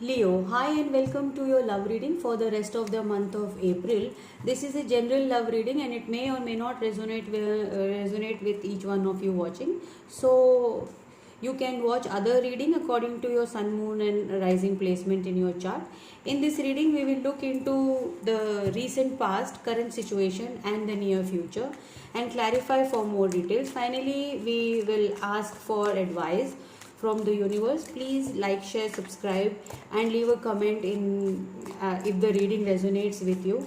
Leo, hi and welcome to your love reading for the rest of the month of April. This is a general love reading and it may or may not resonate with each one of you watching. So you can watch other reading according to your sun, moon and rising placement in your chart. In this reading, we will look into the recent past, current situation and the near future and clarify for more details. Finally, we will ask for advice from the universe. Please like, share, subscribe and leave a comment in if the reading resonates with you,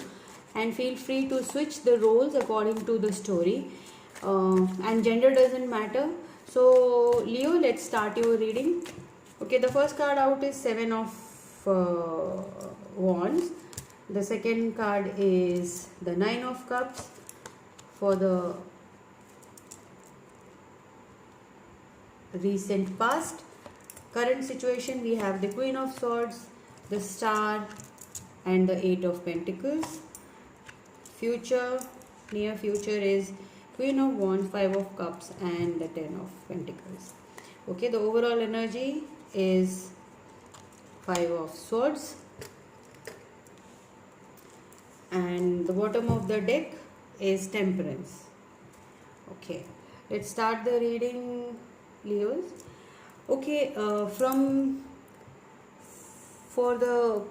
and feel free to switch the roles according to the story, and gender doesn't matter. So Leo, let's start your reading. Okay, the first card out is Seven of Wands. The second card is the Nine of Cups. For the recent past, current situation, we have the Queen of Swords, the Star and the Eight of Pentacles. Future, near future is Queen of Wands, Five of Cups and the Ten of Pentacles. Okay, the overall energy is Five of Swords, and the bottom of the deck is Temperance. Okay, let's start the reading, Leos. Okay, for the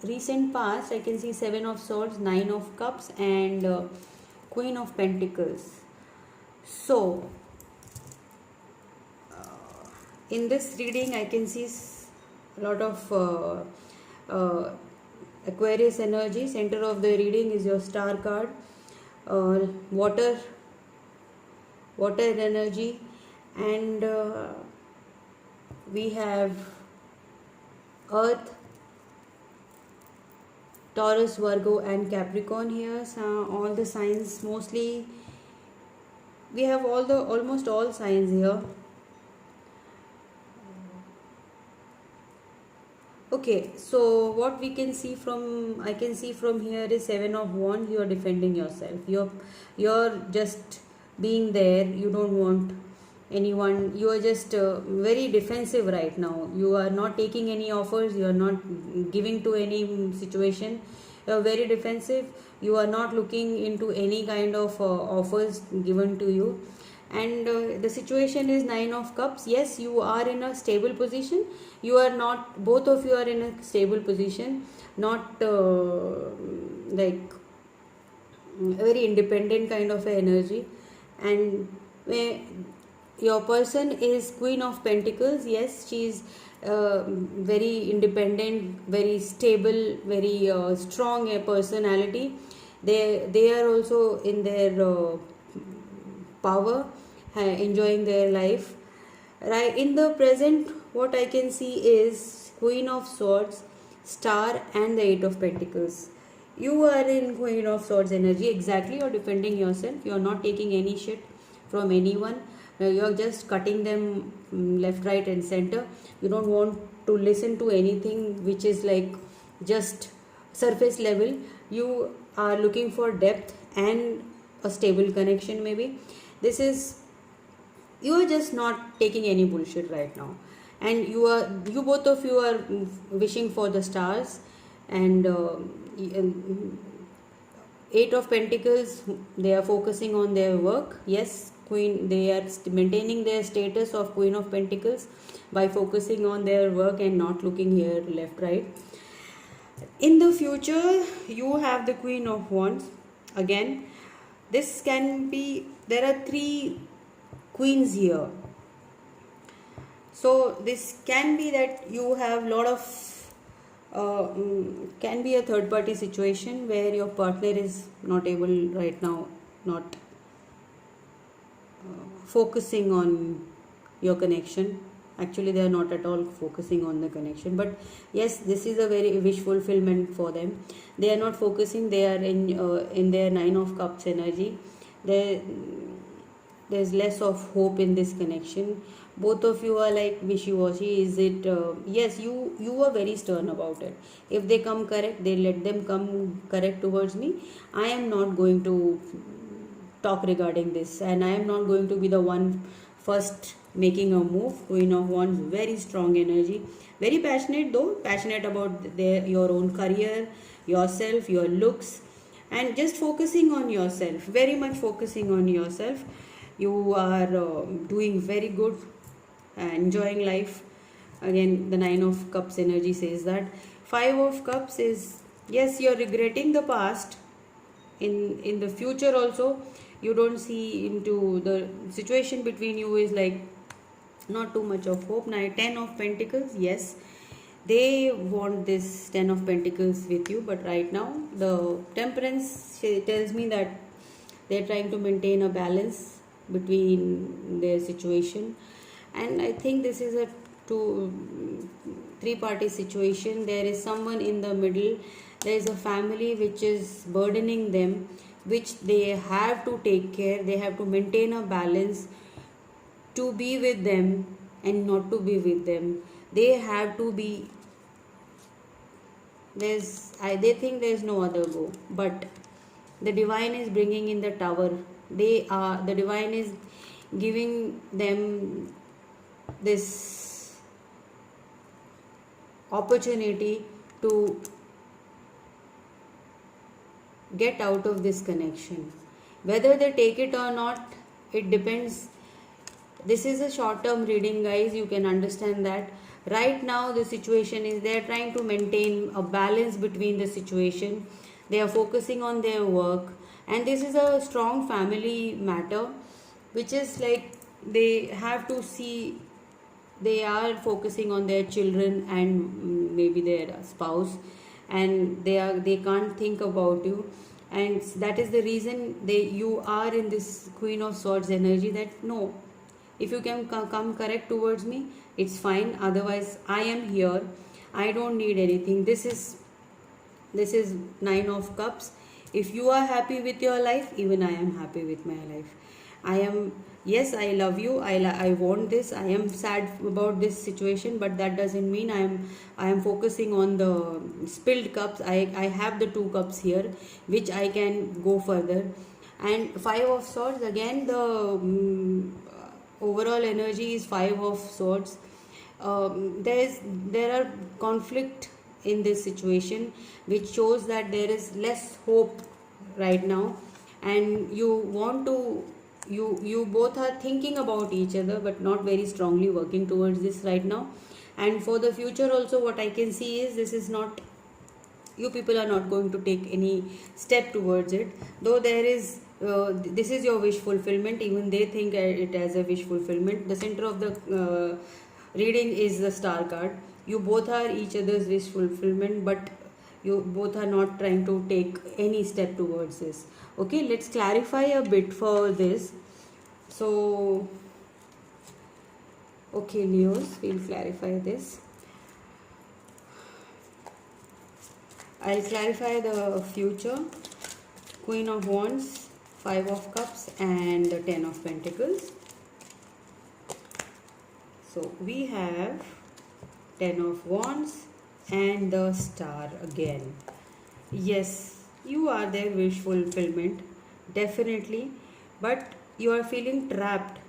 recent past, I can see Seven of Swords, Nine of Cups and Queen of Pentacles. So in this reading, I can see a lot of Aquarius energy. Center of the reading is your Star card. Water energy, and we have Earth, Taurus, Virgo and Capricorn here. So all the signs, mostly we have almost all signs here. Okay, so what we can see from, I can see from here is Seven of Wands. You are defending yourself. You're just being there. You don't want anyone. You are just very defensive right now. You are not taking any offers. You are not giving to any situation. You are very defensive. You are not looking into any kind of offers given to you. And the situation is Nine of Cups. Yes, you are in a stable position. You are not, both of you are in a stable position, not like a very independent kind of energy. And your person is Queen of Pentacles. Yes, she is very independent, very stable, very strong a personality. They are also in their power, enjoying their life. Right in the present, what I can see is Queen of Swords, Star and the Eight of Pentacles. You are in Queen of Swords energy. Exactly, you're defending yourself. You're not taking any shit from anyone. You're just cutting them left, right and center. You don't want to listen to anything which is like just surface level. You are looking for depth and a stable connection. Maybe this is, you are just not taking any bullshit right now, and you both of you are wishing for the stars. And Eight of Pentacles, they are focusing on their work. Yes, Queen, they are maintaining their status of Queen of Pentacles by focusing on their work and not looking here left, right. In the future, you have the Queen of Wands. Again, this can be, there are three queens here. So this can be that you have lot of can be a third party situation where your partner is not able right now, not focusing on your connection. Actually, they are not at all focusing on the connection, but yes, this is a very wish fulfillment for them. They are not focusing. They are in their Nine of Cups energy. There's less of hope in this connection. Both of you are like wishy-washy. Is it yes, you are very stern about it. If they come correct, they let them come correct towards me. I am not going to talk regarding this, and I am not going to be the one first making a move. Queen of Wands, very strong energy, very passionate though, passionate about your own career, yourself, your looks, and just focusing on yourself, very much focusing on yourself. You are doing very good, enjoying life. Again, the Nine of Cups energy says that. Five of Cups is, yes, you're regretting the past. In the future also, you don't see into the situation between you is like not too much of hope. Now, Ten of Pentacles, yes, they want this Ten of Pentacles with you, but right now the Temperance tells me that they're trying to maintain a balance between their situation. And I think this is a three party situation. There is someone in the middle, there is a family which is burdening them, which they have to take care, they have to maintain a balance to be with them and not to be with them. They have to be, they think there's no other go, but the divine is bringing in the Tower. The divine is giving them this opportunity to get out of this connection. Whether they take it or not, it depends. This is a short term reading, guys, you can understand that. Right now the situation is they are trying to maintain a balance between the situation. They are focusing on their work, and this is a strong family matter, which is like they have to see, they are focusing on their children and maybe their spouse, and they can't think about you. And that is the reason you are in this Queen of Swords energy, that no, if you can come correct towards me, it's fine, otherwise I am here, I don't need anything. This is Nine of Cups. If you are happy with your life, even I am happy with my life. I am, yes, I love you, I want this, I am sad about this situation, but that doesn't mean I am focusing on the spilled cups. I have the two cups here which I can go further. And Five of Swords, again the overall energy is Five of Swords. There are conflict in this situation, which shows that there is less hope right now, and you want to, you both are thinking about each other but not very strongly working towards this right now. And for the future also, what I can see is this is not, you people are not going to take any step towards it, though there is this is your wish fulfillment. Even they think it as a wish fulfillment. The center of the reading is the Star card. You both are each other's wish fulfillment, but you both are not trying to take any step towards this. Okay, let's clarify a bit for this. So okay, Leos, we'll clarify this. I'll clarify the future. Queen of Wands, Five of Cups, and the Ten of Pentacles. So we have Ten of Wands and the Star again. Yes, you are their wish fulfillment, definitely, but you are feeling trapped.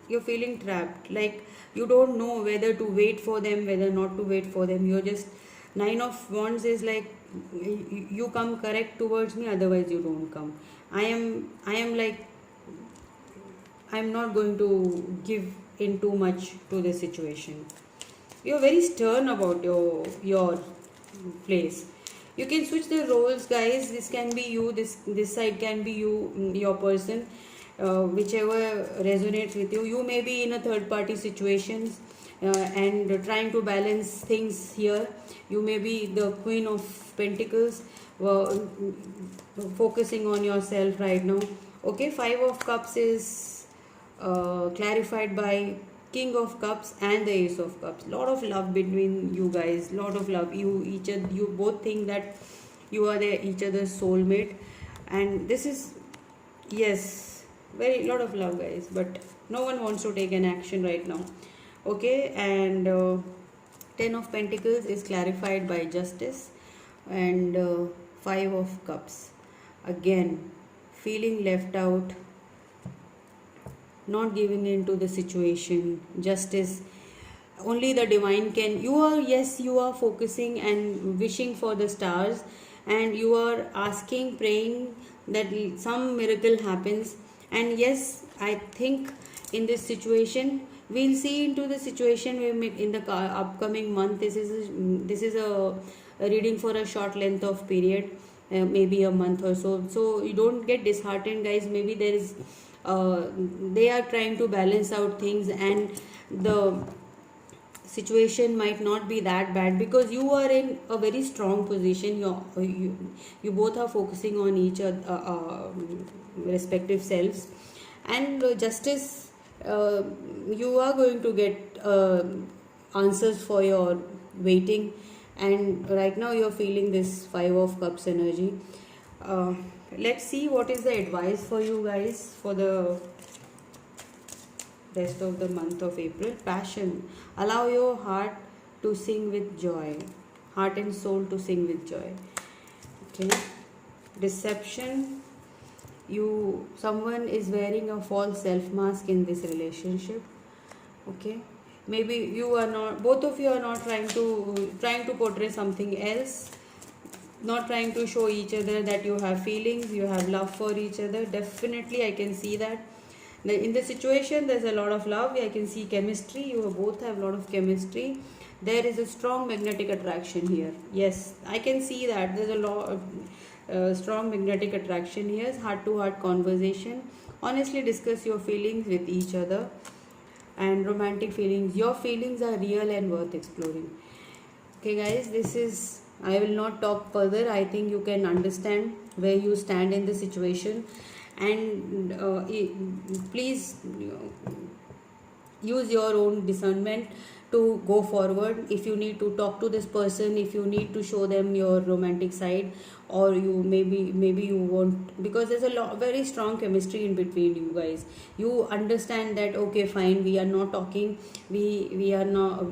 You're feeling trapped, like you don't know whether to wait for them, whether not to wait for them. You're just, Nine of Wands is like, you come correct towards me, otherwise you don't come. I am like, I'm not going to give in too much to the situation. You're very stern about your place. You can switch the roles, guys. This can be you, this side can be you, your person, whichever resonates with you. You may be in a third party situations and trying to balance things here. You may be the Queen of Pentacles, focusing on yourself right now. Okay, Five of Cups is clarified by King of Cups and the Ace of Cups. Lot of love between you guys, lot of love. You both think that you are each other's soulmate, and this is, yes, very lot of love, guys, but no one wants to take an action right now. Okay, and Ten of Pentacles is clarified by Justice, and Five of Cups, again feeling left out, not giving in to the situation. Justice, only the divine can. You are, yes, you are focusing and wishing for the stars, and you are asking, praying that some miracle happens. And yes, I think in this situation we'll see into the situation we make in the upcoming month. This is a reading for a short length of period, maybe a month or so. So you don't get disheartened, guys. Maybe there is they are trying to balance out things, and the situation might not be that bad because you are in a very strong position. You both are focusing on each other, respective selves, and justice, you are going to get answers for your waiting. And right now you're feeling this 5 of Cups energy. uh, let's see what is the advice for you guys for the rest of the month of April. Passion. Allow your heart to sing with joy. Heart and soul to sing with joy. Okay. Deception. Someone is wearing a false self mask in this relationship. Okay. Maybe you are not, both of you are not trying to portray something else, not trying to show each other that you have feelings, you have love for each other. Definitely I can see that in the situation there's a lot of love. I can see chemistry. You both have a lot of chemistry. There is a strong magnetic attraction here. Yes, I can see that there's a lot of strong magnetic attraction here. Heart to heart conversation. Honestly discuss your feelings with each other. And romantic feelings, your feelings are real and worth exploring. Okay guys, I will not talk further. I think you can understand where you stand in the situation. And please use your own discernment to go forward. If you need to talk to this person, if you need to show them your romantic side, or you maybe you won't, because there's a very strong chemistry in between you guys. You understand that okay fine, we are not talking, we are not,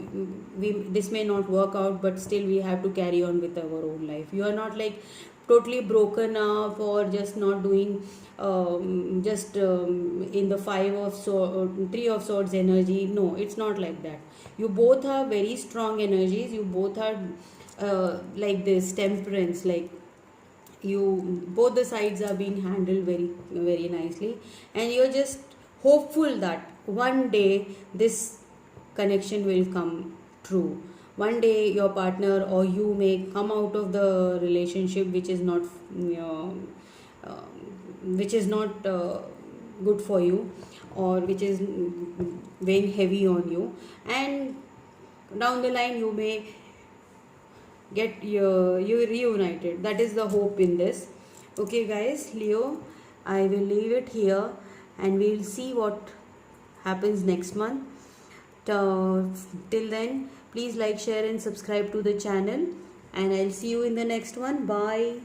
this may not work out, but still we have to carry on with our own life. You are not like totally broken up or just not doing, just in the 3 of Swords energy. No, it's not like that. You both have very strong energies. You both are like this temperance, like you both the sides are being handled very very nicely, and you're just hopeful that one day this connection will come true. One day your partner or you may come out of the relationship which is not uh, good for you, or which is weighing heavy on you, and down the line you may get you reunited. That is the hope in this. Okay guys, Leo, I will leave it here, and we'll see what happens next month. Till then, please like, share and subscribe to the channel, and I'll see you in the next one. Bye.